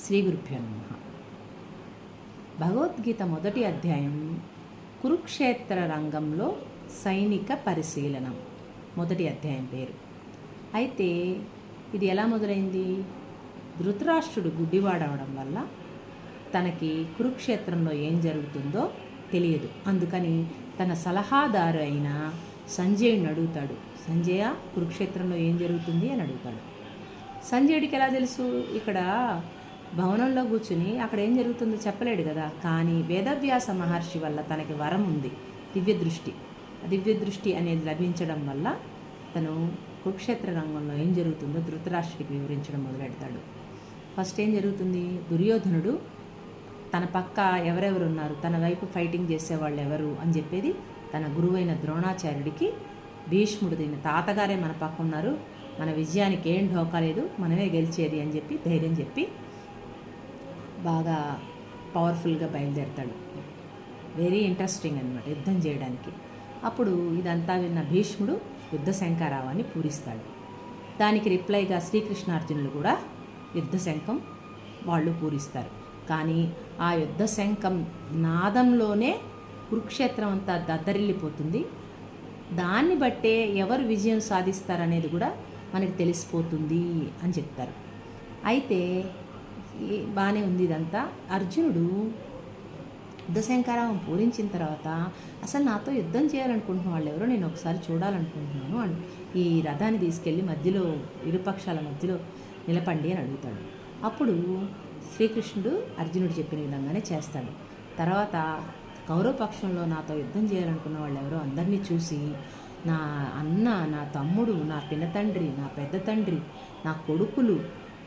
శ్రీ గురుభ్యో నమః. భగవద్గీత మొదటి అధ్యాయం కురుక్షేత్ర రంగంలో సైనిక పరిశీలనం. మొదటి అధ్యాయం పేరు. అయితే ఇది ఎలా మొదలైంది? ధృతరాష్ట్రుడు గుడ్డివాడవడం వల్ల తనకి కురుక్షేత్రంలో ఏం జరుగుతుందో తెలియదు. అందుకని తన సలహాదారు అయిన సంజయుడిని అడుగుతాడు. సంజయ, కురుక్షేత్రంలో ఏం జరుగుతుంది అని అడుగుతాడు. సంజయుడికి ఎలా తెలుసు? ఇక్కడ భవనంలో కూర్చుని అక్కడ ఏం జరుగుతుందో చెప్పలేడు కదా. కానీ వేదవ్యాస మహర్షి వల్ల తనకి వరం ఉంది, దివ్యదృష్టి అనేది లభించడం వల్ల తను కురుక్షేత్ర రంగంలో ఏం జరుగుతుందో ధృతరాష్ట్రుడికి వివరించడం మొదలెడతాడు. ఫస్ట్ ఏం జరుగుతుంది? దుర్యోధనుడు తన పక్క ఎవరెవరు ఉన్నారు, తన వైపు ఫైటింగ్ చేసేవాళ్ళు ఎవరు అని చెప్పేది తన గురువైన ద్రోణాచార్యుడికి, భీష్ముడు దీని తాతగారే మన పక్క ఉన్నారు, మన విజయానికి ఏం ఢోకా లేదు, మనమే గెలిచేది అని చెప్పి ధైర్యం చెప్పి బాగా పవర్ఫుల్గా బయలుదేరతాడు. వెరీ ఇంట్రెస్టింగ్ అనమాట యుద్ధం చేయడానికి. అప్పుడు ఇదంతా విన్న భీష్ముడు యుద్ధ శంఖారావాన్ని పూరిస్తాడు. దానికి రిప్లైగా శ్రీకృష్ణార్జునులు కూడా యుద్ధ శంఖం వాళ్ళు పూరిస్తారు. కానీ ఆ యుద్ధ శంఖం నాదంలోనే కురుక్షేత్రం అంతా దద్దరిల్లిపోతుంది. దాన్ని బట్టే ఎవరు విజయం సాధిస్తారనేది కూడా మనకి తెలిసిపోతుంది అని చెప్తారు. అయితే బాగానే ఉంది ఇదంతా. అర్జునుడు యుద్ధశంఖారావం పూరించిన తర్వాత అసలు నాతో యుద్ధం చేయాలనుకుంటున్న వాళ్ళు ఎవరో నేను ఒకసారి చూడాలనుకుంటున్నాను అని ఈ రథాన్ని తీసుకెళ్ళి మధ్యలో ఇరుపక్షాల మధ్యలో నిలపండి అని అడుగుతాడు. అప్పుడు శ్రీకృష్ణుడు అర్జునుడు చెప్పిన విధంగానే చేస్తాడు. తర్వాత కౌరవపక్షంలో నాతో యుద్ధం చేయాలనుకున్న వాళ్ళు ఎవరో అందరినీ చూసి నా అన్న, నా తమ్ముడు, నా పినతండ్రి, నా పెద్ద తండ్రి, నా కొడుకులు,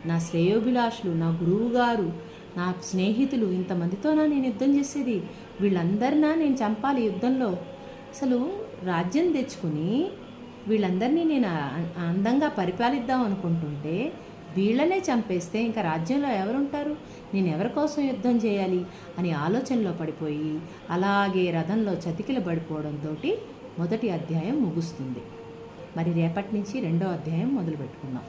నా శ్రేయోభిలాషులు, నా గురువుగారు, నా స్నేహితులు, ఇంతమందితో నేను యుద్ధం చేసేది, వీళ్ళందరినా నేను చంపాలి యుద్ధంలో. అసలు రాజ్యం తెచ్చుకుని వీళ్ళందరినీ నేను అందంగా పరిపాలిద్దాం అనుకుంటుంటే వీళ్ళనే చంపేస్తే ఇంకా రాజ్యంలో ఎవరుంటారు, నేను ఎవరి కోసం యుద్ధం చేయాలి అని ఆలోచనలో పడిపోయి అలాగే రథంలో చతికిల పడిపోవడంతో మొదటి అధ్యాయం ముగుస్తుంది. మరి రేపటి నుంచి రెండో అధ్యాయం మొదలు పెట్టుకుందాం.